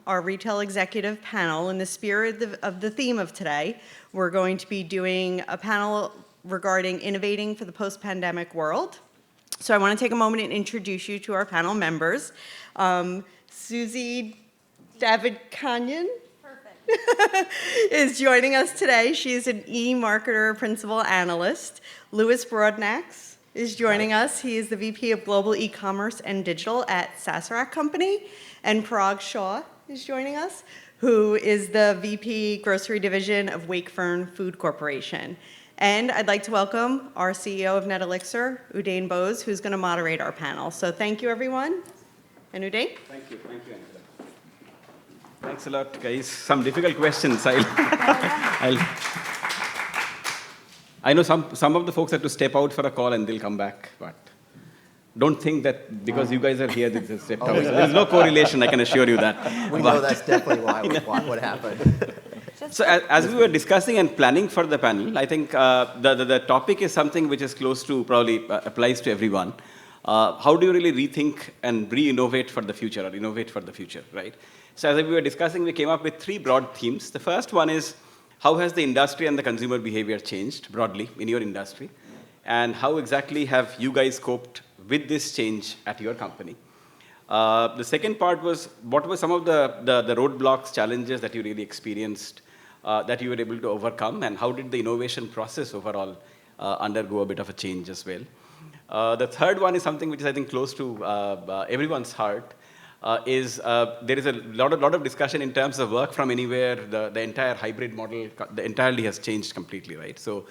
our retail executive panel. In the spirit of the theme of today, we're going to be doing a panel regarding innovating for the post-pandemic world. So I want to take a moment and introduce you to our panel members. Suzy Davidkhanian is joining us today. She is an eMarketer principal analyst. Louis Broadnax is joining us. He is the VP of Global E-commerce and Digital at Sazerac Company. And Parag Shah is joining us, who is the VP Grocery Division of Wakefern Food Corporation. And I'd like to welcome our CEO of NetElixir, Udain Bose, who's going to moderate our panel. So thank you, everyone. And Udain? Thank you, Angela. Thanks a lot, guys. Some difficult questions. I know some of the folks have to step out for a call and they'll come back, but don't think that because you guys are here, they just stepped out. There's no correlation, I can assure you that. We know that's definitely what happened. So as we were discussing and planning for the panel, I think the topic is something which is close to, probably applies to everyone. How do you really rethink and re-innovate for the future, or innovate for the future, right? So as we were discussing, we came up with three broad themes. The first one is, how has the industry and the consumer behavior changed broadly in your industry? And how exactly have you guys coped with this change at your company? The second part was, what were some of the roadblocks, challenges that you really experienced that you were able to overcome, and how did the innovation process overall undergo a bit of a change as well? The third one is something which is, I think, close to everyone's heart, there is a lot of discussion in terms of work from anywhere. The entire hybrid model entirely has changed completely, right? So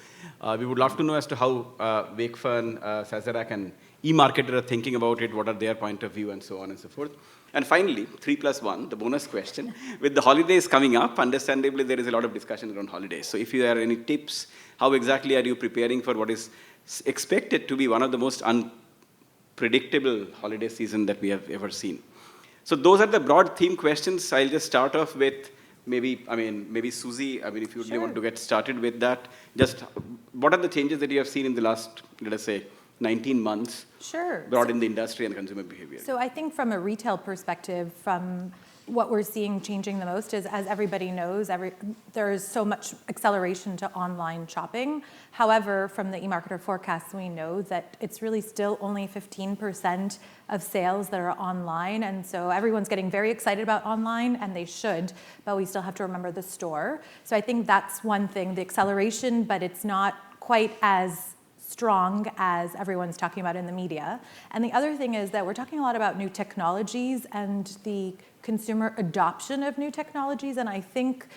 we would love to know as to how Wakefern, Sazerac, and eMarketer are thinking about it, what are their point of view, and so on and so forth. And finally, 3+1, the bonus question. With the holidays coming up, understandably, there is a lot of discussion around holidays. So if you have any tips, how exactly are you preparing for what is expected to be one of the most unpredictable holiday season that we have ever seen? So those are the broad theme questions. I'll just start off with maybe Suzy, if you really want to get started with that. Just what are the changes that you have seen in the last, let us say, 19 months brought in the industry and consumer behavior? So I think from a retail perspective, from what we're seeing changing the most is, as everybody knows, there is so much acceleration to online shopping. However, from the eMarketer forecasts, we know that it's really still only 15% of sales that are online. And so everyone's getting very excited about online, and they should, but we still have to remember the store. So I think that's one thing, the acceleration, but it's not quite as strong as everyone's talking about in the media. And the other thing is that we're talking a lot about new technologies and the consumer adoption of new technologies. And I think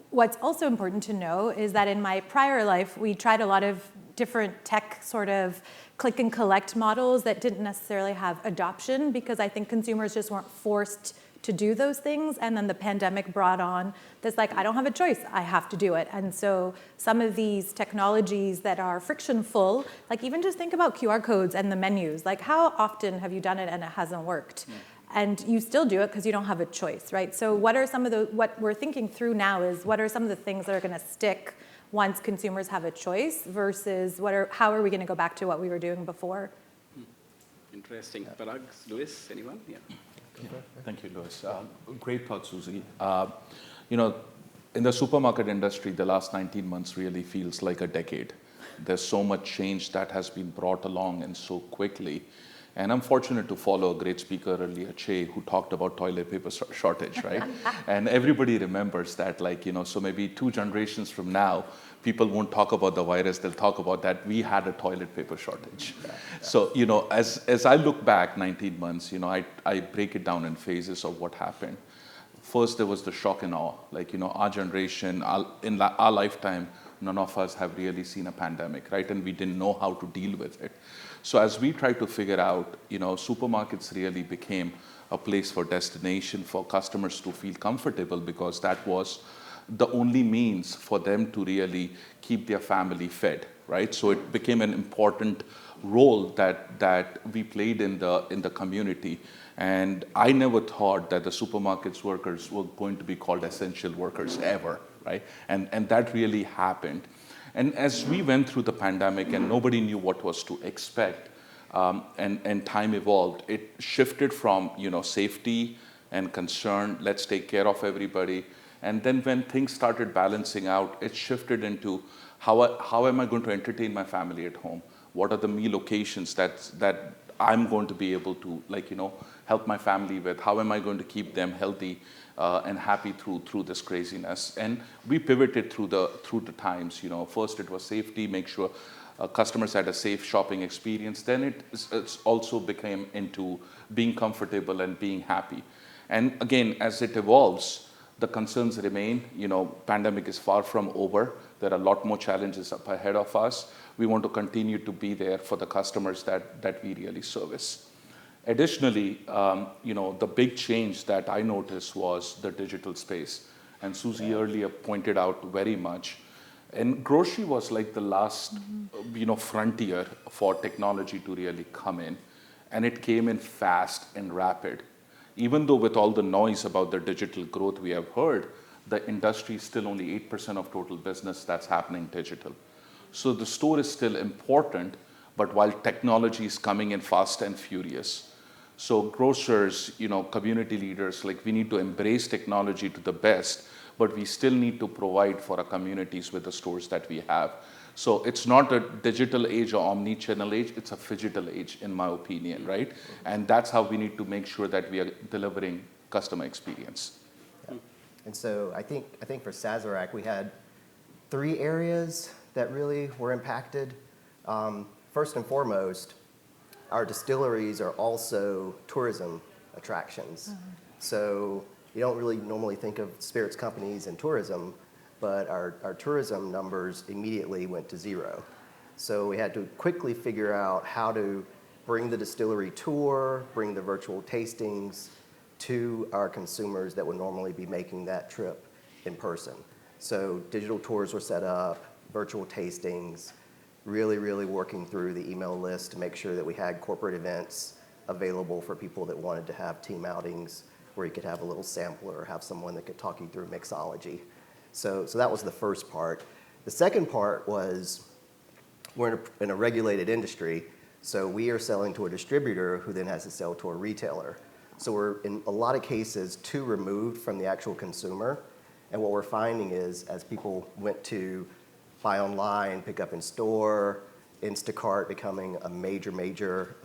what's also important to know is that in my prior life, we tried a lot of different tech sort of click and collect models that didn't necessarily have adoption, because I think consumers just weren't forced to do those things. And then the pandemic brought on this, like, I don't have a choice, I have to do it. And so some of these technologies that are frictionful, like even just think about QR codes and the menus, like how often have you done it and it hasn't worked? Yeah. And you still do it because you don't have a choice, right? So what are some of what we're thinking through now is, what are some of the things that are gonna stick once consumers have a choice versus how are we gonna go back to what we were doing before? Interesting. Parag, Louis, anyone? Yeah. Thank you, Louis. Great thought, Suzy. In the supermarket industry, the last 19 months really feels like a decade. There's so much change that has been brought along and so quickly. And I'm fortunate to follow a great speaker earlier, Shah, who talked about toilet paper shortage, right? And everybody remembers that, so maybe 2 generations from now, people won't talk about the virus, they'll talk about that we had a toilet paper shortage. Yeah. So, as I look back 19 months, I break it down in phases of what happened. First, there was the shock and awe. Our generation, in our lifetime, none of us have really seen a pandemic, right? And we didn't know how to deal with it. So as we tried to figure out, supermarkets really became a place for destination for customers to feel comfortable, because that was the only means for them to really keep their family fed, right? So it became an important role that we played in the community. And I never thought that the supermarkets workers were going to be called essential workers ever, right? And that really happened. And as we went through the pandemic and nobody knew what was to expect, and time evolved, it shifted from safety and concern. Let's take care of everybody. And then when things started balancing out, it shifted into how am I going to entertain my family at home? What are the meal occasions that I'm going to be able to, help my family with? How am I going to keep them healthy and happy through this craziness? And we pivoted through the times. First it was safety, make sure customers had a safe shopping experience. Then it's also became into being comfortable and being happy. And again, as it evolves, the concerns remain. Pandemic is far from over. There are a lot more challenges up ahead of us. We want to continue to be there for the customers that we really service. Additionally, the big change that I noticed was the digital space. And Suzy earlier pointed out very much. And grocery was like the last, frontier for technology to really come in. And it came in fast and rapid. Even though with all the noise about the digital growth we have heard, the industry is still only 8% of total business that's happening digital. So the store is still important, but while technology is coming in fast and furious. So grocers, community leaders, we need to embrace technology to the best, but we still need to provide for our communities with the stores that we have. So it's not a digital age or omni-channel age, it's a phygital age, in my opinion, right? And that's how we need to make sure that we are delivering customer experience. Yeah. And so I think for Sazerac, we had 3 areas that really were impacted. First and foremost, our distilleries are also tourism attractions. So you don't really normally think of spirits companies and tourism, but our tourism numbers immediately went to 0. So we had to quickly figure out how to bring the distillery tour, bring the virtual tastings to our consumers that would normally be making that trip in person. So digital tours were set up, virtual tastings, really working through the email list to make sure that we had corporate events available for people that wanted to have team outings where you could have a little sampler or have someone that could talk you through mixology. So that was the first part. The second part was we're in a regulated industry, so we are selling to a distributor who then has to sell to a retailer. So we're, in a lot of cases, too removed from the actual consumer. And what we're finding is, as people went to buy online, pick up in store, Instacart becoming a major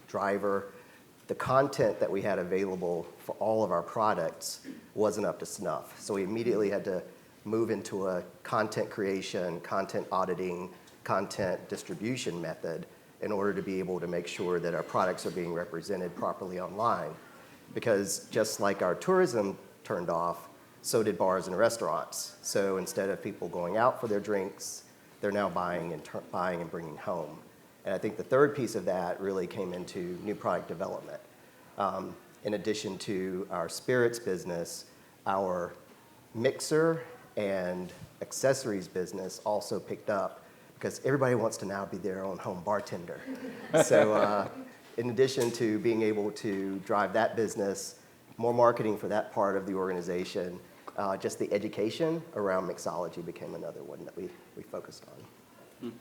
driver, the content that we had available for all of our products wasn't up to snuff. So we immediately had to move into a content creation, content auditing, content distribution method in order to be able to make sure that our products are being represented properly online. Because just like our tourism turned off, so did bars and restaurants. So instead of people going out for their drinks, they're now buying and bringing home. And I think the third piece of that really came into new product development. In addition to our spirits business, our mixer and accessories business also picked up because everybody wants to now be their own home bartender. So in addition to being able to drive that business, more marketing for that part of the organization, just the education around mixology became another one that we focused on.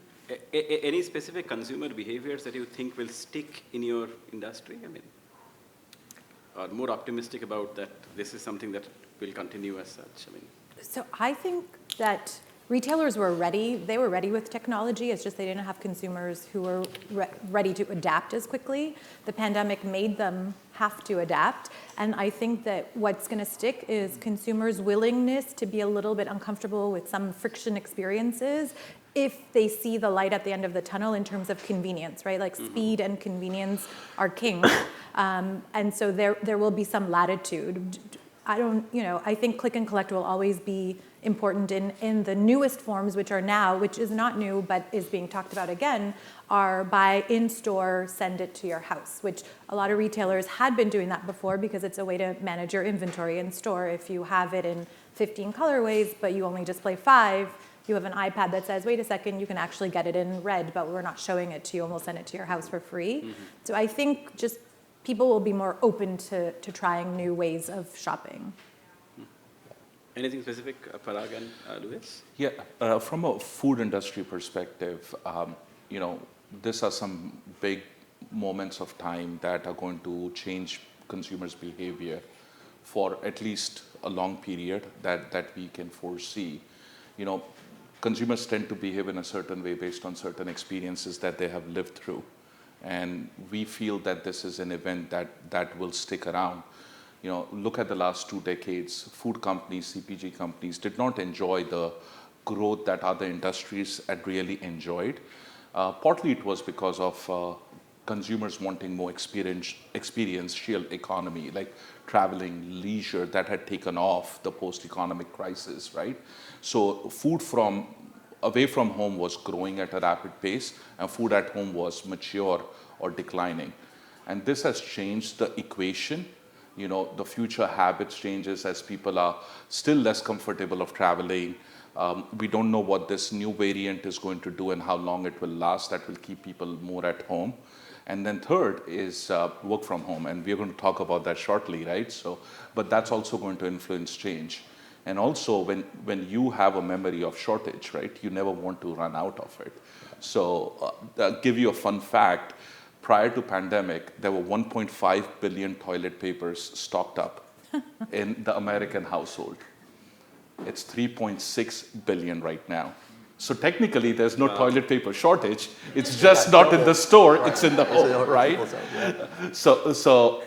Any specific consumer behaviors that you think will stick in your industry? Are more optimistic about that this is something that will continue as such? So I think that retailers were ready. They were ready with technology. It's just they didn't have consumers who were ready to adapt as quickly. The pandemic made them have to adapt. And I think that what's going to stick is consumers' willingness to be a little bit uncomfortable with some friction experiences if they see the light at the end of the tunnel in terms of convenience, right? Like speed and convenience are king. And so there will be some latitude. I think click and collect will always be important in the newest forms, which is not new, but is being talked about again, are buy in-store, send it to your house, which a lot of retailers had been doing that before because it's a way to manage your inventory in store. If you have it in 15 colorways, but you only display 5, you have an iPad that says, wait a second, you can actually get it in red, but we're not showing it to you, and we'll send it to your house for free. So I think just people will be more open to trying new ways of shopping. Anything specific, Parag and Louis? Yeah, from a food industry perspective, these are some big moments of time that are going to change consumers' behavior. for at least a long period that we can foresee. You know, consumers tend to behave in a certain way based on certain experiences that they have lived through. And we feel that this is an event that will stick around. You know, look at the last 2 decades, food companies, CPG companies did not enjoy the growth that other industries had really enjoyed. Partly it was because of consumers wanting more experiential economy, like traveling, leisure, that had taken off the post-economic crisis, right? So food from away from home was growing at a rapid pace, and food at home was mature or declining. And this has changed the equation. You know, the future habits changes as people are still less comfortable of traveling. We don't know what this new variant is going to do and how long it will last. That will keep people more at home. And then third is work from home, and we're going to talk about that shortly, right? So, but that's also going to influence change. And also, when you have a memory of shortage, right, you never want to run out of it. So, I'll give you a fun fact. Prior to pandemic, there were 1.5 billion toilet papers stocked up in the American household. It's 3.6 billion right now. So technically, there's no toilet paper shortage. It's just not in the store, right. It's in the home, right? So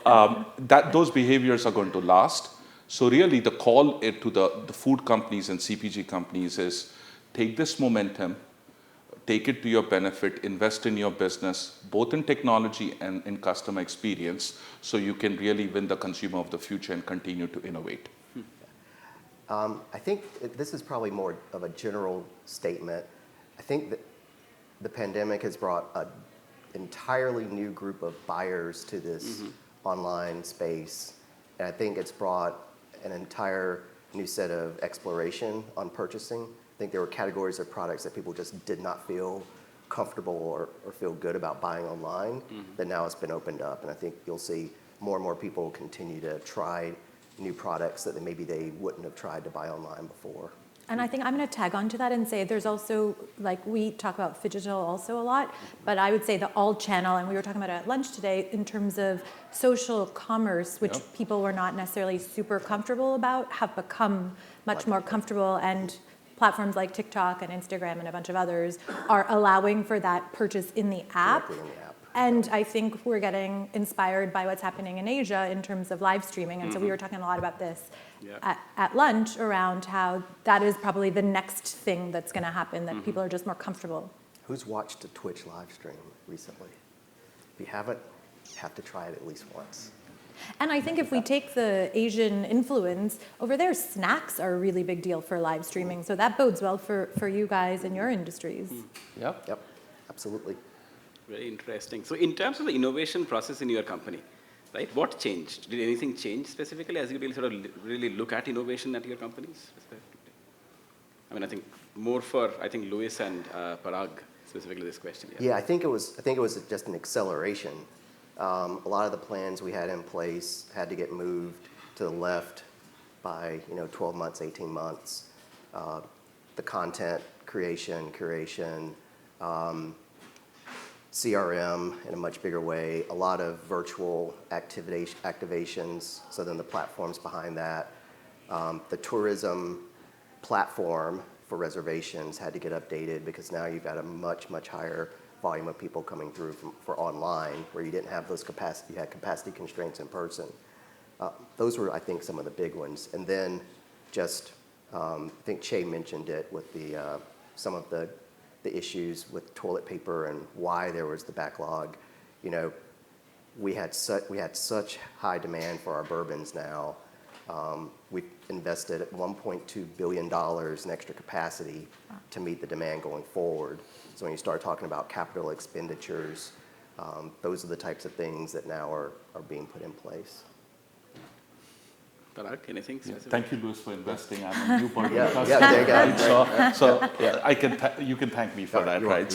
those behaviors are going to last. So really, the call to the food companies and CPG companies is take this momentum, take it to your benefit, invest in your business, both in technology and in customer experience, so you can really win the consumer of the future and continue to innovate. I think this is probably more of a general statement. I think that the pandemic has brought an entirely new group of buyers to this online space. And I think it's brought an entire new set of exploration on purchasing. I think there were categories of products that people just did not feel comfortable or feel good about buying online, that now it's been opened up. And I think you'll see more and more people continue to try new products that maybe they wouldn't have tried to buy online before. And I think I'm going to tag on to that and say there's also, like we talk about phygital also a lot, but I would say the all channel, and we were talking about it at lunch today, in terms of social commerce, which people were not necessarily super comfortable about, have become much more comfortable, and platforms like TikTok and Instagram and a bunch of others are allowing for that purchase in the app. Directly in the app. And I think we're getting inspired by what's happening in Asia in terms of live streaming. And so we were talking a lot about this at lunch around how that is probably the next thing that's going to happen, that people are just more comfortable. Who's watched a Twitch live stream recently? If you haven't, you have to try it at least once. And I think if we take the Asian influence, over there, snacks are a really big deal for live streaming. So that bodes well for you guys in your industries. Yep, absolutely. Very interesting. So in terms of the innovation process in your company, right, what changed? Did anything change specifically as you really sort of really look at innovation at your companies? I mean, I think more for, Louis and Parag, specifically this question. Yeah, I think it was just an acceleration. A lot of the plans we had in place had to get moved to the left by 12 months, 18 months. The content creation, curation, CRM in a much bigger way, a lot of virtual activations, so then the platforms behind that. The tourism platform for reservations had to get updated because now you've got a much, much higher volume of people coming through for online, where you didn't have those you had capacity constraints in person. Those were, I think, some of the big ones. And then just, I think Che mentioned it with some of the issues with toilet paper and why there was the backlog. We had such high demand for our bourbons now. We invested $1.2 billion in extra capacity to meet the demand going forward. So when you start talking about capital expenditures, those are the types of things that now are being put in place. Parag, anything specific? Thank you, Louis, for investing. I'm a new partner. There you go. So you can thank me for that, right?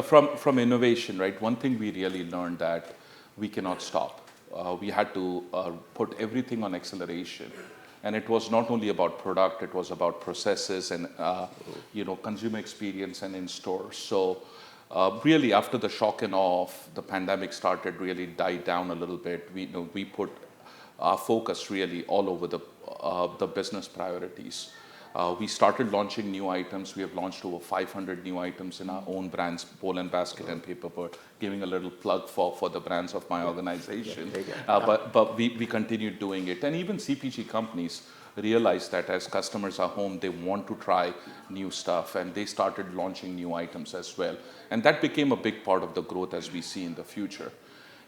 From innovation, right? One thing we really learned that we cannot stop. We had to put everything on acceleration, and it was not only about product; it was about processes and consumer experience and in store. So really, after the shock and awe of the pandemic started really died down a little bit, we put our focus really all over the business priorities. We started launching new items. We have launched over 500 new items in our own brands, Bowl and Basket and Paperbird, giving a little plug for the brands of my organization. There you go. But we continued doing it. And even CPG companies realized that as customers are home, they want to try new stuff, and they started launching new items as well. And that became a big part of the growth as we see in the future.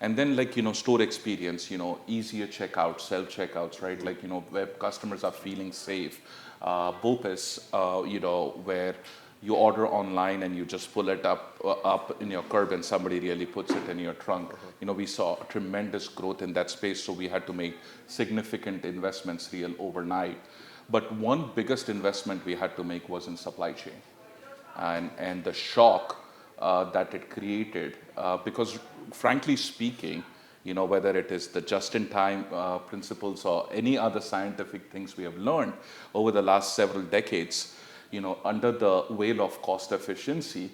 And then store experience, easier checkouts, self-checkouts, right? Where customers are feeling safe. BOPIS, where you order online and you just pull it up in your curb and somebody really puts it in your trunk. We saw tremendous growth in that space, so we had to make significant investments real overnight. But one biggest investment we had to make was in supply chain. And the shock that it created, because frankly speaking, whether it is the just-in-time principles or any other scientific things we have learned over the last several decades, under the veil of cost efficiency,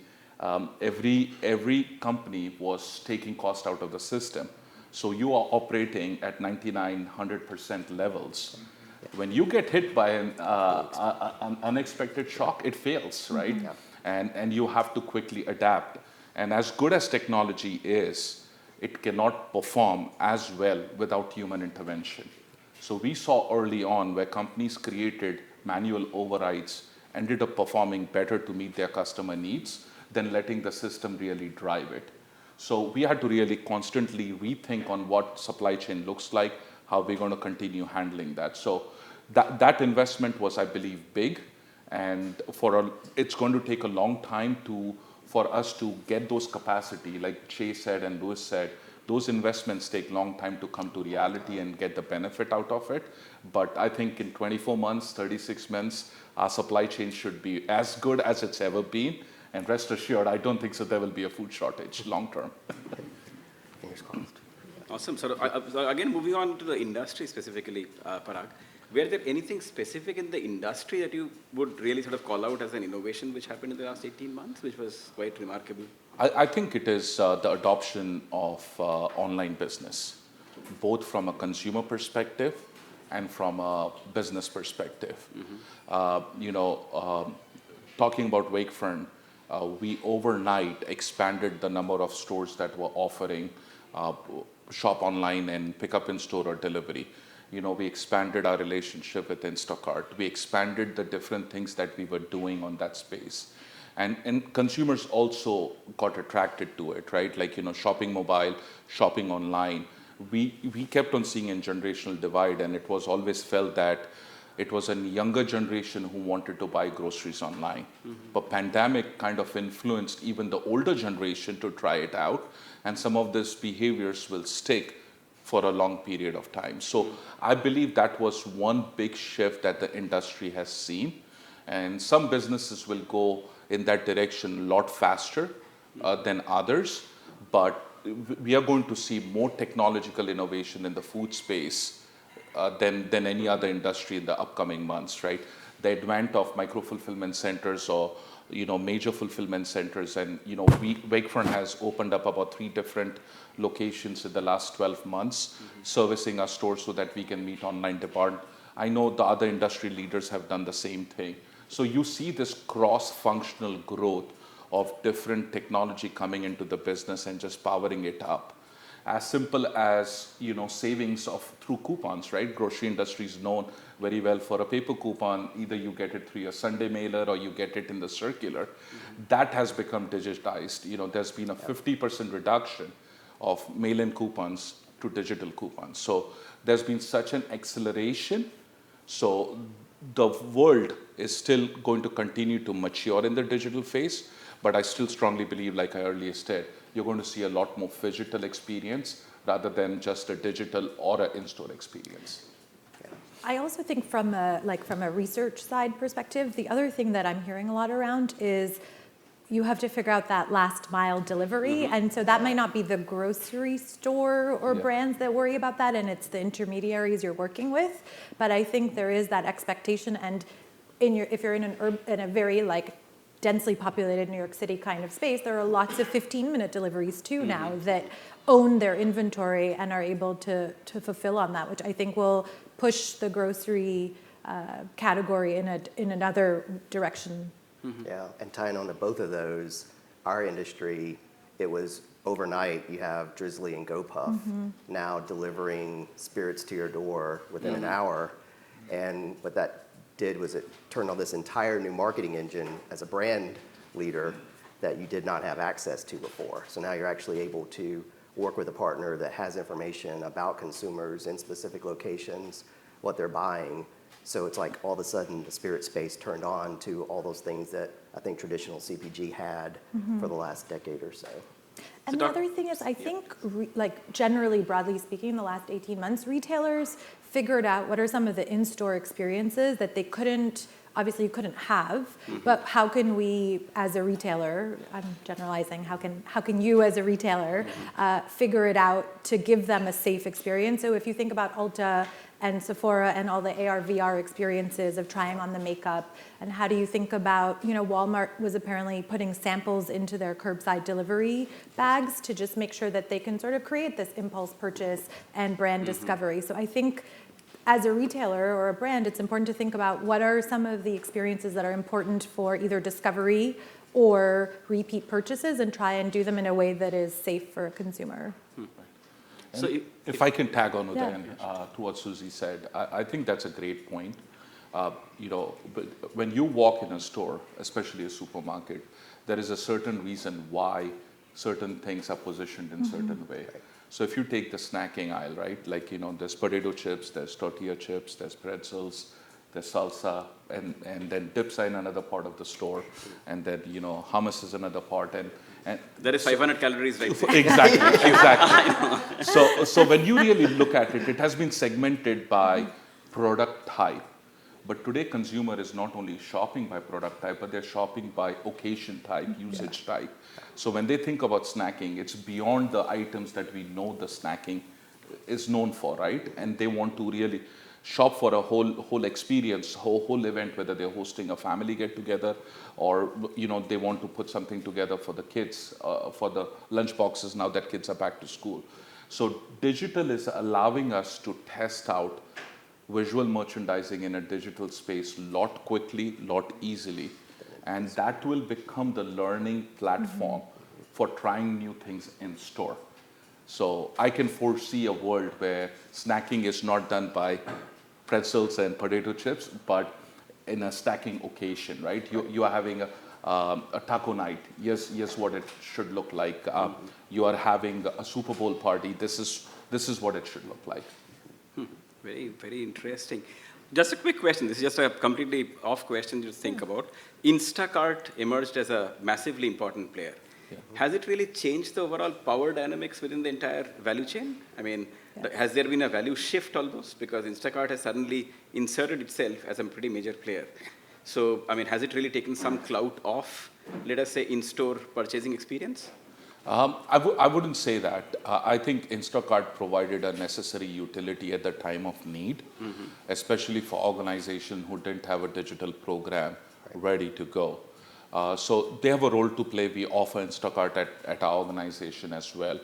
every company was taking cost out of the system. So you are operating at 99, 100% levels. When you get hit by an unexpected shock, it fails, right? Yeah. And you have to quickly adapt. And as good as technology is, it cannot perform as well without human intervention. So we saw early on where companies created manual overrides, ended up performing better to meet their customer needs than letting the system really drive it. So we had to really constantly rethink on what supply chain looks like, how we're going to continue handling that. So that investment was, I believe, big. And it's going to take a long time for us to get those capacity, like Shay said and Louis said. Those investments take a long time to come to reality and get the benefit out of it. But I think in 24 months, 36 months, our supply chain should be as good as it's ever been. And rest assured, I don't think so there will be a food shortage long term. Fingers crossed. Awesome. So again, moving on to the industry specifically, Parag, were there anything specific in the industry that you would really sort of call out as an innovation which happened in the last 18 months, which was quite remarkable? I think it is the adoption of online business, both from a consumer perspective and from a business perspective. Talking about Wakefern, we overnight expanded the number of stores that were offering shop online and pick up in store or delivery. We expanded our relationship with Instacart. We expanded the different things that we were doing on that space. And consumers also got attracted to it, right? Shopping mobile, shopping online. We kept on seeing a generational divide, and it was always felt that it was a younger generation who wanted to buy groceries online. But pandemic kind of influenced even the older generation to try it out, and some of these behaviors will stick for a long period of time. So I believe that was one big shift that the industry has seen. And some businesses will go in that direction a lot faster than others. But we are going to see more technological innovation in the food space than any other industry in the upcoming months, right? The advent of micro-fulfillment centers or major fulfillment centers, and Wakefern has opened up about 3 different locations in the last 12 months, servicing our stores so that we can meet online demand. I know the other industry leaders have done the same thing. So you see this cross-functional growth of different technology coming into the business and just powering it up. As simple as savings through coupons, right? Grocery industry is known very well for a paper coupon. Either you get it through your Sunday mailer or you get it in the circular. That has become digitized. There's been a 50% reduction of mail-in coupons to digital coupons. So there's been such an acceleration. So the world is still going to continue to mature in the digital phase, but I still strongly believe, like I earlier said, you're going to see a lot more phygital experience rather than just a digital or an in-store experience. I also think from a research side perspective, the other thing that I'm hearing a lot around is you have to figure out that last mile delivery. And so that might not be the grocery store or brands that worry about that, and it's the intermediaries you're working with. But I think there is that expectation, and if you're in a very densely populated New York City kind of space, there are lots of 15-minute deliveries too now that own their inventory and are able to fulfill on that, which I think will push the grocery category in another direction. Yeah, and tying on to both of those, our industry, it was overnight, you have Drizzly and GoPuff now delivering spirits to your door within an hour. And what that did was it turned on this entire new marketing engine as a brand leader that you did not have access to before. So now you're actually able to work with a partner that has information about consumers in specific locations, what they're buying. So it's like all of a sudden the spirit space turned on to all those things that I think traditional CPG had for the last decade or so. And the other thing is, I think, like generally, broadly speaking, the last 18 months, retailers figured out what are some of the in-store experiences that they couldn't, obviously you couldn't have, but how can we as a retailer, I'm generalizing, how can you as a retailer figure it out to give them a safe experience? So if you think about Ulta and Sephora and all the AR, VR experiences of trying on the makeup, and how do you think about, Walmart was apparently putting samples into their curbside delivery bags to just make sure that they can sort of create this impulse purchase and brand discovery. So I think as a retailer or a brand, it's important to think about what are some of the experiences that are important for either discovery or repeat purchases and try and do them in a way that is safe for a consumer. So if I can tag on with to what Suzy said, I think that's a great point. But when you walk in a store, especially a supermarket, there is a certain reason why certain things are positioned in certain way. So if you take the snacking aisle, right? Like, there's potato chips, there's tortilla chips, there's pretzels, there's salsa, and then dips are in another part of the store, and then, hummus is another part, and there is 500 calories right there. Exactly. So when you really look at it, it has been segmented by product type. But today, consumer is not only shopping by product type, but they're shopping by occasion type, usage type. So when they think about snacking, it's beyond the items that we know the snacking is known for, right? And they want to really shop for a whole experience, whole event, whether they're hosting a family get together or they want to put something together for the kids, for the lunch boxes now that kids are back to school. So digital is allowing us to test out visual merchandising in a digital space lot quickly, lot easily, and that will become the learning platform for trying new things in store. So I can foresee a world where snacking is not done by pretzels and potato chips, but in a stacking occasion, right? You are having a taco night. Yes, what it should look like. You are having a Super Bowl party. This is what it should look like. Very, very interesting. Just a quick question. This is just a completely off question to think about. Instacart emerged as a massively important player. Yeah. Has it really changed the overall power dynamics within the entire value chain? I mean, has there been a value shift almost? Because Instacart has suddenly inserted itself as a pretty major player. So, I mean, has it really taken some clout off, let us say, in-store purchasing experience? I wouldn't say that. I think Instacart provided a necessary utility at the time of need, especially for organizations who didn't have a digital program ready to go. So they have a role to play. We offer Instacart at our organization as well.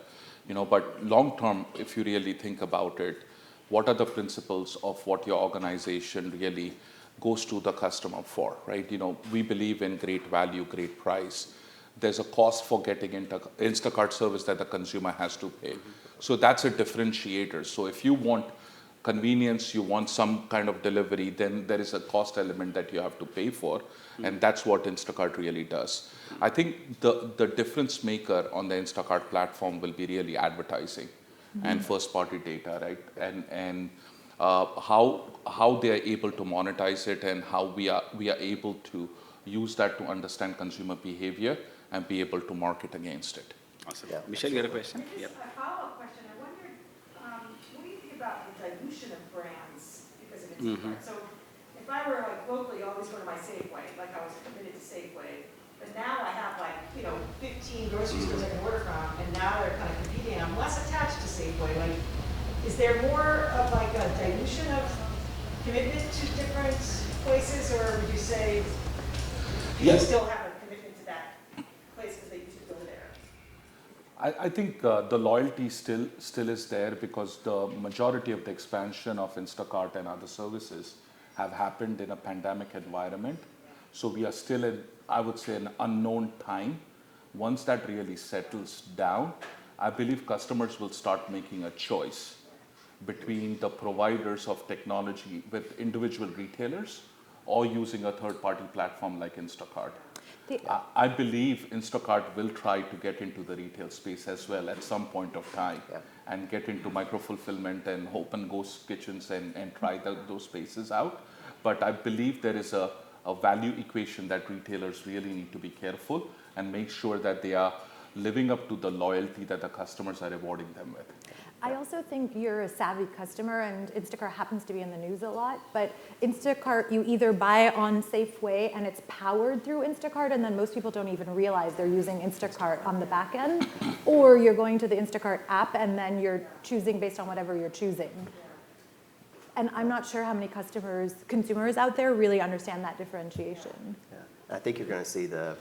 But long term, if you really think about it, what are the principles of what your organization really goes to the customer for, right? We believe in great value, great price. There's a cost for getting into Instacart service that the consumer has to pay. So that's a differentiator. So if you want convenience, you want some kind of delivery, then there is a cost element that you have to pay for. And that's what Instacart really does. I think the difference maker on the Instacart platform will be really advertising and first party data, right? And how they are able to monetize it and how we are able to use that to understand consumer behavior and be able to market against it. Awesome. Yeah. Michelle, you had a question? Yep. A follow-up question. I wondered, what do you think about the dilution of brands because of Instacart? So if I were locally, always go to my Safeway, like I was committed to Safeway, but now I have 15 grocery stores I can order from, and now they're kind of competing. I'm less attached to Safeway. Is there more of a dilution of commitment to different places, or would you say you still have a commitment I think the loyalty still is there because the majority of the expansion of Instacart and other services have happened in a pandemic environment. So we are still in, I would say, an unknown time. Once that really settles down, I believe customers will start making a choice between the providers of technology with individual retailers or using a third-party platform like Instacart. I believe Instacart will try to get into the retail space as well at some point of time and get into micro-fulfillment and open ghost kitchens and try those spaces out. But I believe there is a value equation that retailers really need to be careful and make sure that they are living up to the loyalty that the customers are rewarding them with. I also think you're a savvy customer, and Instacart happens to be in the news a lot, but Instacart, you either buy on Safeway and it's powered through Instacart, and then most people don't even realize they're using Instacart on the back end, or you're going to the Instacart app and then you're choosing based on whatever you're choosing. And I'm not sure how many consumers out there really understand that differentiation. Yeah. I think you're going to see the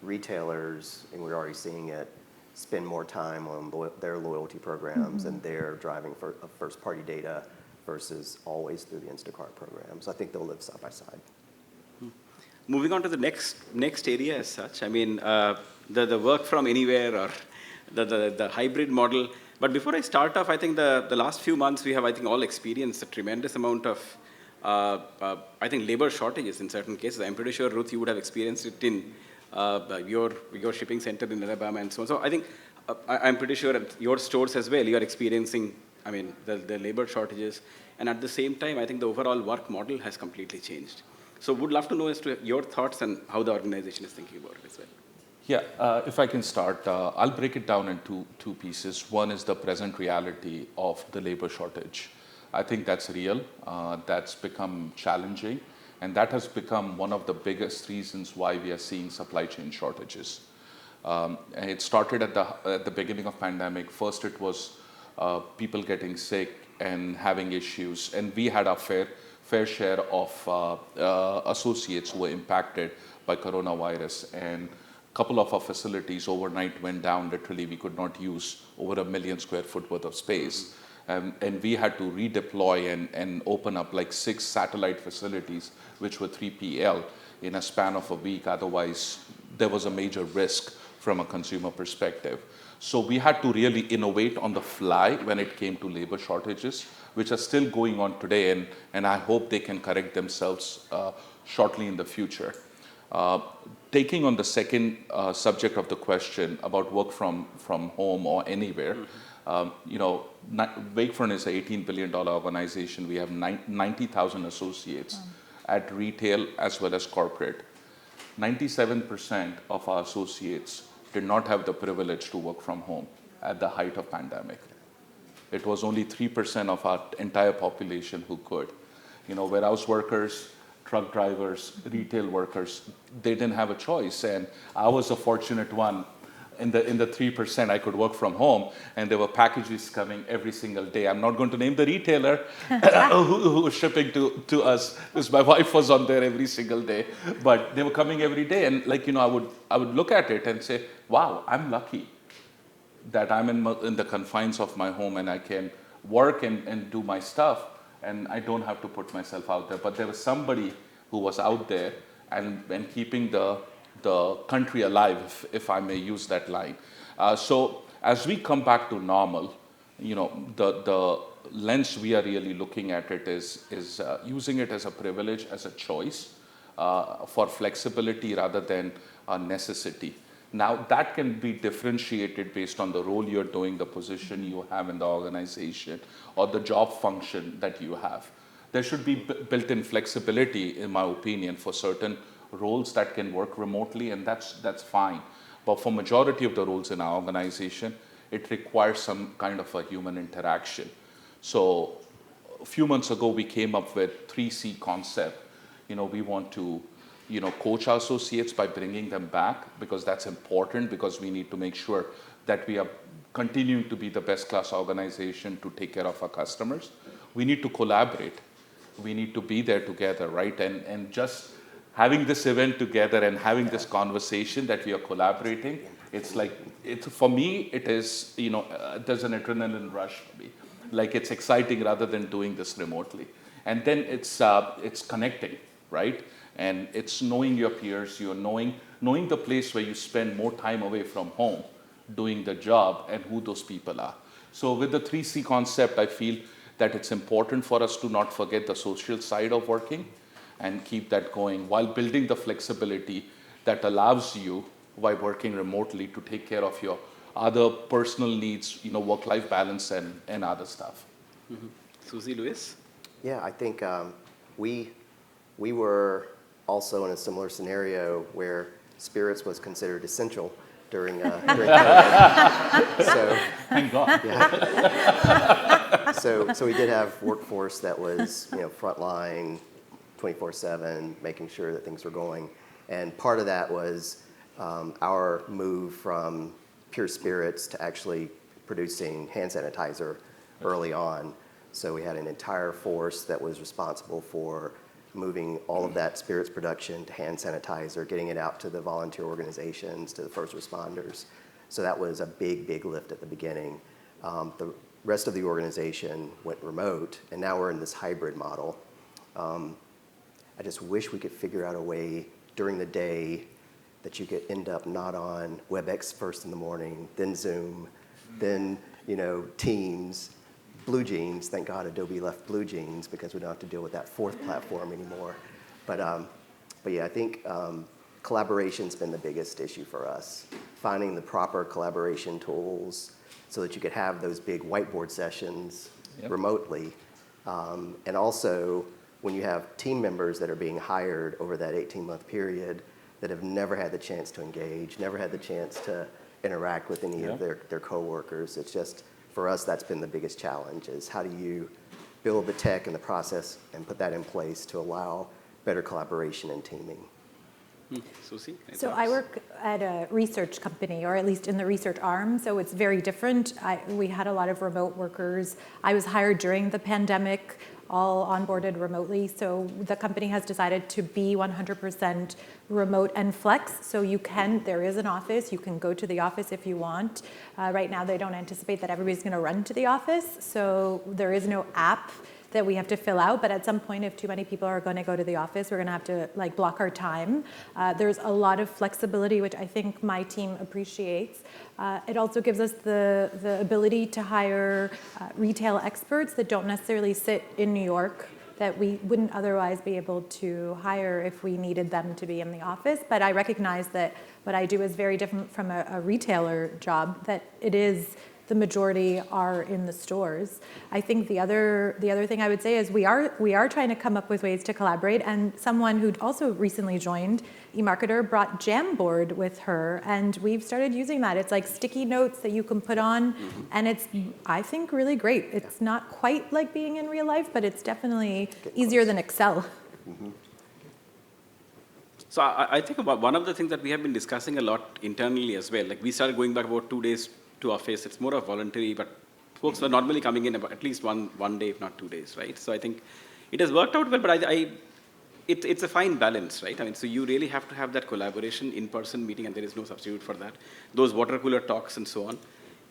retailers, and we're already seeing it, spend more time on their loyalty programs and their driving for first-party data versus always through the Instacart program. So I think they'll live side by side. Moving on to the next area as such, I mean, the work from anywhere or the hybrid model. But before I start off, I think the last few months we have, I think, all experienced a tremendous amount of, I think, labor shortages in certain cases. I'm pretty sure, Ruth, you would have experienced it in your shipping center in Alabama and so on. So I think I'm pretty sure at your stores as well, you are experiencing, I mean, the labor shortages. And at the same time, I think the overall work model has completely changed. So would love to know as to your thoughts and how the organization is thinking about it as well. Yeah, if I can start, I'll break it down into two pieces. One is the present reality of the labor shortage. I think that's real. That's become challenging. And that has become one of the biggest reasons why we are seeing supply chain shortages. And it started at the beginning of pandemic. First, it was people getting sick and having issues. And we had our fair share of associates who were impacted by coronavirus. And a couple of our facilities overnight went down. Literally, we could not use over 1 million square foot worth of space. And we had to redeploy and open up like 6 satellite facilities, which were 3PL, in a span of a week. Otherwise, there was a major risk from a consumer perspective. So we had to really innovate on the fly when it came to labor shortages, which are still going on today, and I hope they can correct themselves shortly in the future. Taking on the second subject of the question about work from home or anywhere, Wakefern is an $18 billion organization. We have 90,000 associates at retail as well as corporate. 97% of our associates did not have the privilege to work from home at the height of pandemic. It was only 3% of our entire population who could. Warehouse workers, truck drivers, retail workers, they didn't have a choice. And I was a fortunate one. In the 3%, I could work from home, and there were packages coming every single day. I'm not going to name the retailer who was shipping to us, because my wife was on there every single day. But they were coming every day, and I would look at it and say, "Wow, I'm lucky that I'm in the confines of my home and I can work and do my stuff, and I don't have to put myself out there." But there was somebody who was out there and keeping the country alive, if I may use that line. So as we come back to normal, the lens we are really looking at it is using it as a privilege, as a choice for flexibility rather than a necessity. Now that can be differentiated based on the role you're doing, the position you have in the organization, or the job function that you have. There should be built-in flexibility, in my opinion, for certain roles that can work remotely, and that's fine. But for majority of the roles in our organization, it requires some kind of a human interaction. So a few months ago, we came up with 3C concept. We want to coach our associates by bringing them back, because that's important, because we need to make sure that we are continuing to be the best class organization to take care of our customers. We need to collaborate. We need to be there together, right? And just having this event together and having this conversation that we are collaborating It's like, for me, it is, there's an adrenaline rush for me. Like it's exciting rather than doing this remotely. And then it's connecting, right? And it's knowing your peers, knowing the place where you spend more time away from home doing the job and who those people are. So with the 3C concept, I feel that it's important for us to not forget the social side of working and keep that going while building the flexibility that allows you, while working remotely, to take care of your other personal needs, work-life balance and other stuff. Mm-hmm. Suzy, Louis? Yeah, I think we were also in a similar scenario where spirits was considered essential during COVID. So, thank God. Yeah. So we did have workforce that was frontline, 24/7, making sure that things were going, and part of that was our move from pure spirits to actually producing hand sanitizer early on. So we had an entire force that was responsible for moving all of that spirits production to hand sanitizer, getting it out to the volunteer organizations, to the first responders. So that was a big, big lift at the beginning. The rest of the organization went remote, and now we're in this hybrid model. I just wish we could figure out a way during the day that you could end up not on WebEx first in the morning, then Zoom, then Teams, Blue Jeans. Thank God Adobe left Blue Jeans because we don't have to deal with that fourth platform anymore. But yeah, I think collaboration's been the biggest issue for us. Finding the proper collaboration tools so that you could have those big whiteboard sessions remotely. And also, when you have team members that are being hired over that 18-month period that have never had the chance to engage, never had the chance to interact with any of their coworkers. It's just, for us, that's been the biggest challenge, is how do you build the tech and the process and put that in place to allow better collaboration and teaming. Suzy? So I work at a research company, or at least in the research arm, so it's very different. We had a lot of remote workers. I was hired during the pandemic, all onboarded remotely, so the company has decided to be 100% remote and flex, so there is an office, you can go to the office if you want. Right now they don't anticipate that everybody's gonna run to the office, so there is no app that we have to fill out, but at some point, if too many people are going to go to the office, we're going to have to block our time. There's a lot of flexibility, which I think my team appreciates. It also gives us the ability to hire retail experts that don't necessarily sit in New York, that we wouldn't otherwise be able to hire if we needed them to be in the office. But I recognize that what I do is very different from a retailer job, that it is the majority are in the stores. I think the other thing I would say is we are trying to come up with ways to collaborate, and someone who also recently joined, eMarketer, brought Jamboard with her, and we've started using that. It's like sticky notes that you can put on, and it's, I think, really great. It's not quite like being in real life, but it's definitely easier than Excel. Mm-hmm. So I think about one of the things that we have been discussing a lot internally as well, like we started going back about 2 days to office. It's more of voluntary, but folks are normally coming in about at least one day, if not 2 days, right? So I think it has worked out well, but it's a fine balance, right? I mean, so you really have to have that collaboration, in-person meeting, and there is no substitute for that. Those water cooler talks and so on.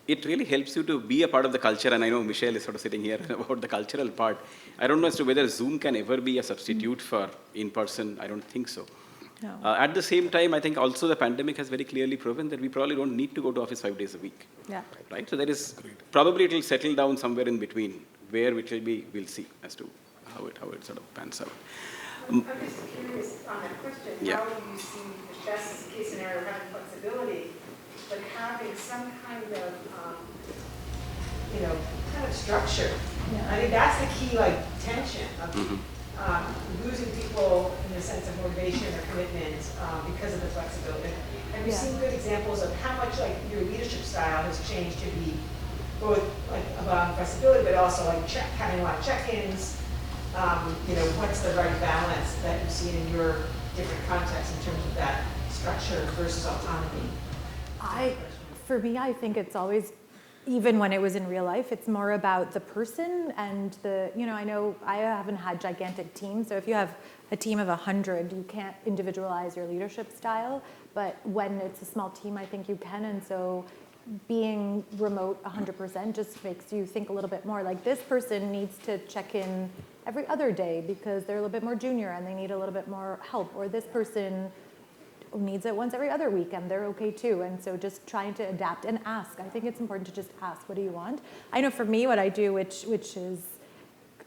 It really helps you to be a part of the culture, and I know Michelle is sort of sitting here about the cultural part. I don't know as to whether Zoom can ever be a substitute for in-person. I don't think so. No. At the same time, I think also the pandemic has very clearly proven that we probably don't need to go to office 5 days a week. Yeah. Right? So there is, probably it will settle down somewhere in between. Where it will be, we'll see as to how it sort of pans out. I'm just curious on that question. Yeah. How do you see the best case scenario of having flexibility, but having some kind of, kind of structure? Yeah. I think that's the key, tension of losing people in the sense of motivation or commitment because of the flexibility. And we've seen good examples of how much your leadership style has changed to be both about flexibility, but also having a lot of check-ins. What's the right balance that you've seen in your different contexts in terms of that structure versus autonomy? For me, I think it's always even when it was in real life, it's more about the person and I know I haven't had gigantic teams, so if you have a team of 100, you can't individualize your leadership style, but when it's a small team, I think you can, and so being remote 100% just makes you think a little bit more, like this person needs to check in every other day because they're a little bit more junior and they need a little bit more help, or this person needs it once every other week and they're okay too. And so just trying to adapt and ask. I think it's important to just ask, what do you want? I know for me what I do, which is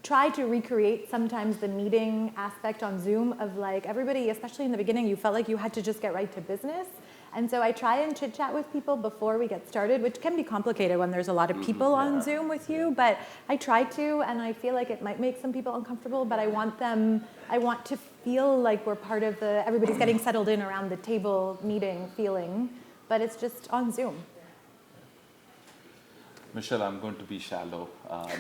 try to recreate sometimes the meeting aspect on Zoom of like everybody, especially in the beginning, you felt like you had to just get right to business. And so I try and chit chat with people before we get started, which can be complicated when there's a lot of people on Zoom with you, but I try to, and I feel like it might make some people uncomfortable, but I want to feel like we're part of everybody's getting settled in around the table meeting feeling, but it's just on Zoom. Michelle, I'm going to be shallow. I'm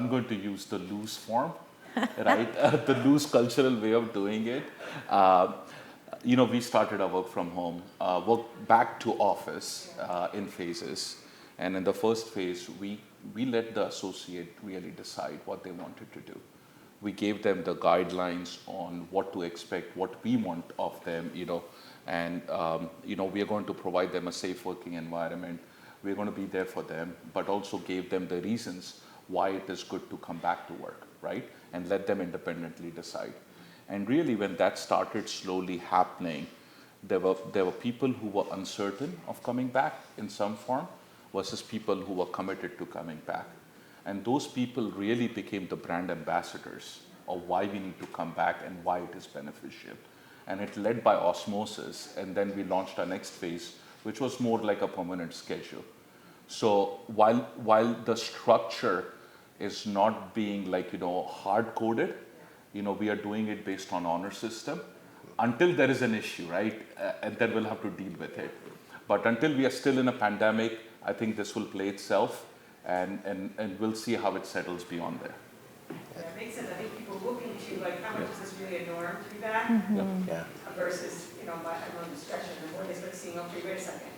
going to use the loose form, right? The loose cultural way of doing it. We started our work from home, work back to office in phases. And in the first phase, we let the associate really decide what they wanted to do. We gave them the guidelines on what to expect, what we want of them, and we are going to provide them a safe working environment. We're going to be there for them, but also gave them the reasons why it is good to come back to work, right? And let them independently decide. And really, when that started slowly happening, there were people who were uncertain of coming back in some form versus people who were committed to coming back. And those people really became the brand ambassadors of why we need to come back and why it is beneficial. And it led by osmosis, and then we launched our next phase, which was more like a permanent schedule. So while the structure is not being hard-coded, we are doing it based on honor system until there is an issue, right? And then we'll have to deal with it. But until we are still in a pandemic, I think this will play itself, and we'll see how it settles beyond there. Yeah, it makes sense. I think people look into how much is this really a norm to be back versus, everyone discretion. The more they start seeing, okay, wait a second,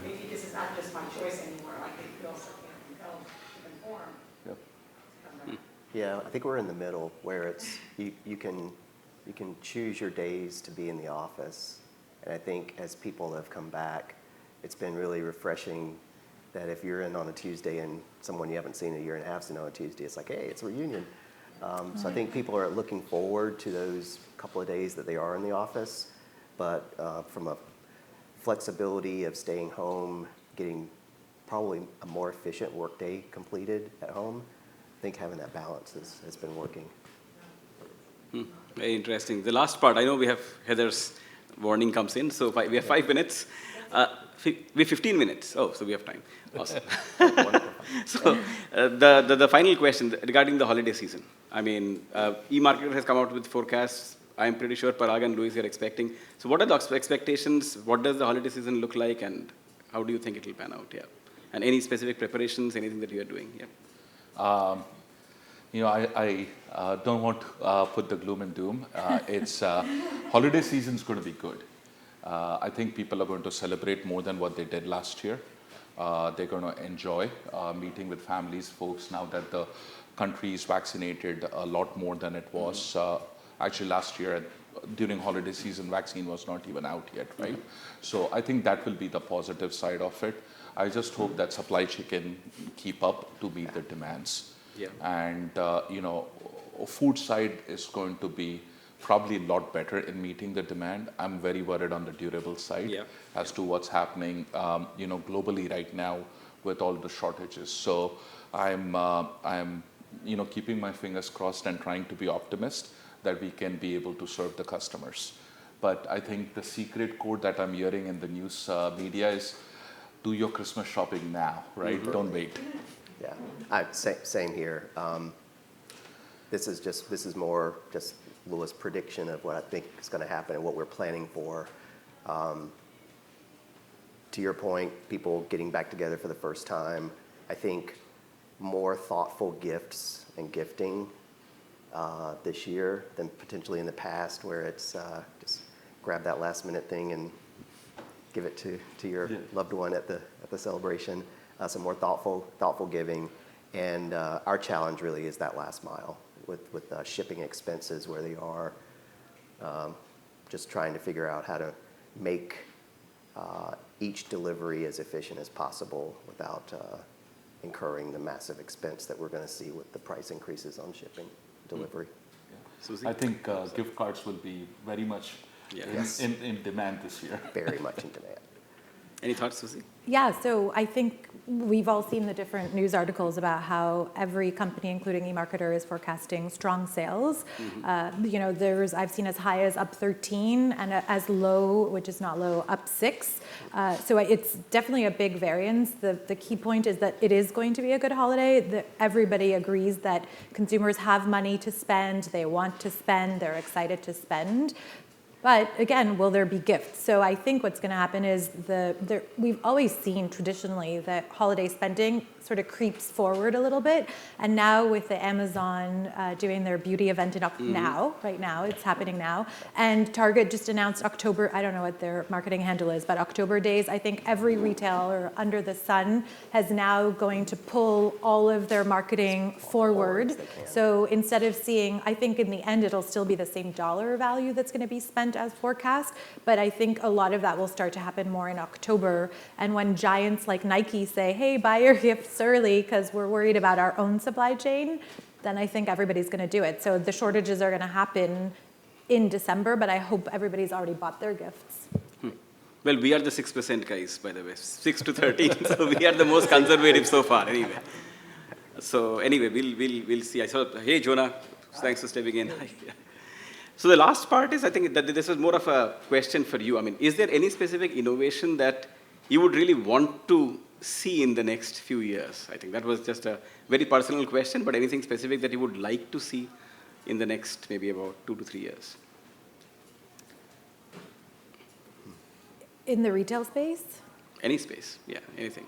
maybe this is not just my choice anymore, like they feel compelled to conform. Yep. Yeah, I think we're in the middle where it's you can choose your days to be in the office, and I think as people have come back, it's been really refreshing that if you're in on a Tuesday and someone you haven't seen in a year and a half is in on a Tuesday, it's like, hey, it's a reunion. So I think people are looking forward to those couple of days that they are in the office, but from a flexibility of staying home, getting probably a more efficient workday completed at home, I think having that balance has been working. Very interesting. The last part, I know we have Heather's warning comes in, so we have 5 minutes. We have 15 minutes. Oh, so we have time. Awesome. So the final question regarding the holiday season. I mean, eMarketer has come out with forecasts. I'm pretty sure Parag and Louis are expecting. So what are the expectations? What does the holiday season look like, and how do you think it will pan out? Yeah. And any specific preparations, anything that you are doing? Yeah. I don't want to put the gloom and doom. It's holiday season's going to be good. I think people are going to celebrate more than what they did last year. They're going to enjoy meeting with families, folks, now that the country is vaccinated a lot more than it was. Actually, last year during holiday season, vaccine was not even out yet, right? So I think that will be the positive side of it. I just hope that supply chain can keep up to meet the demands. Yeah. And, food side is going to be probably a lot better in meeting the demand. I'm very worried on the durable side as to what's happening, globally right now with all the shortages. So I'm keeping my fingers crossed and trying to be optimist that we can be able to serve the customers. But I think the secret code that I'm hearing in the news media is do your Christmas shopping now, right? Mm-hmm. Don't wait. Yeah, same here. This is more just Louis' prediction of what I think is going to happen and what we're planning for. To your point, people getting back together for the first time. I think more thoughtful gifts and gifting this year than potentially in the past, where it's just grab that last minute thing and give it to your loved one at the celebration. Some more thoughtful giving. And our challenge really is that last mile with shipping expenses where they are. Just trying to figure out how to make each delivery as efficient as possible without incurring the massive expense that we're going to see with the price increases on shipping delivery. Suzy? I think gift cards will be very much Yes. in demand this year. Very much in demand. Any thoughts, Suzy? Yeah, so I think we've all seen the different news articles about how every company, including eMarketer, is forecasting strong sales. I've seen as high as up 13 and as low, which is not low, up 6. So it's definitely a big variance. The key point is that it is going to be a good holiday. Everybody agrees that consumers have money to spend, they want to spend, they're excited to spend. But again, will there be gifts? So I think what's going to happen is we've always seen traditionally that holiday spending sort of creeps forward a little bit. And now with the Amazon doing their beauty event right now, it's happening now. And Target just announced October, I don't know what their marketing handle is, but October days, I think every retailer under the sun has now going to pull all of their marketing forward. So instead of seeing, I think in the end, it'll still be the same dollar value that's going to be spent as forecast, but I think a lot of that will start to happen more in October. And when giants like Nike say, hey, buy your gifts early because we're worried about our own supply chain, then I think everybody's going to do it. So the shortages are going to happen in December, but I hope everybody's already bought their gifts. Well, we are the 6% guys, by the way, 6 to 13. So we are the most conservative so far, anyway. So anyway, we'll see. I saw, hey, Jonah, thanks for stepping in. So the last part is, I think that this is more of a question for you. I mean, is there any specific innovation that you would really want to see in the next few years? I think that was just a very personal question, but anything specific that you would like to see in the next maybe about 2 to 3 years? In the retail space? Any space, yeah, anything.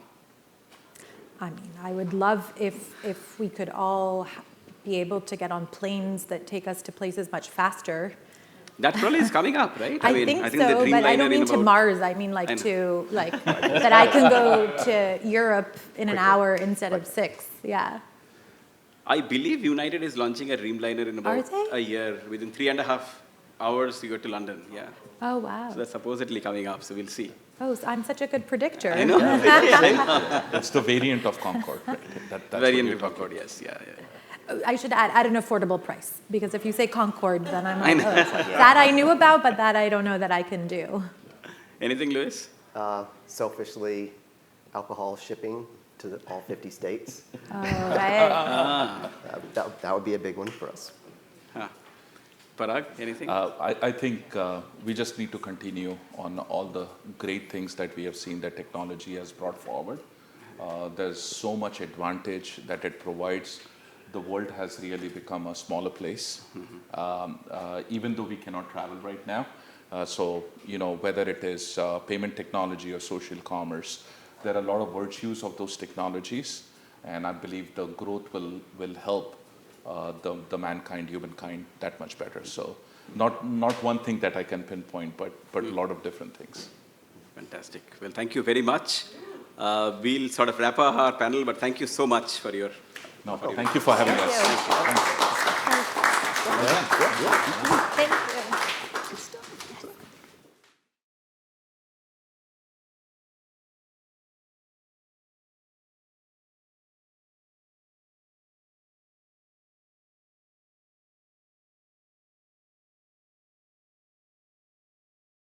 I mean, I would love if we could all be able to get on planes that take us to places much faster. That probably is coming up, right? I think so, but I don't mean to Mars. I mean that I can go to Europe in an hour instead of 6. Yeah. I believe United is launching a Dreamliner in about a year. Within 3.5 hours, you go to London. Yeah. Oh wow. So that's supposedly coming up. So we'll see. Oh, so I'm such a good predictor. I know. That's the variant of Concorde. Right? That's Variant of Concorde, yes. Yeah. I should add at an affordable price, because if you say Concorde, then I'm like, that I knew about, but that I don't know that I can do. Anything, Louis? Selfishly, alcohol shipping to all 50 states. Oh, right. That would be a big one for us. Parag, anything? I think we just need to continue on all the great things that we have seen that technology has brought forward. There's so much advantage that it provides. The world has really become a smaller place, even though we cannot travel right now. So, whether it is payment technology or social commerce, there are a lot of virtues of those technologies, and I believe the growth will help the humankind, that much better. So, not one thing that I can pinpoint, but a lot of different things. Fantastic. Well, thank you very much. We'll sort of wrap up our panel, but thank you so much for your. Thank you for having us. Thank you.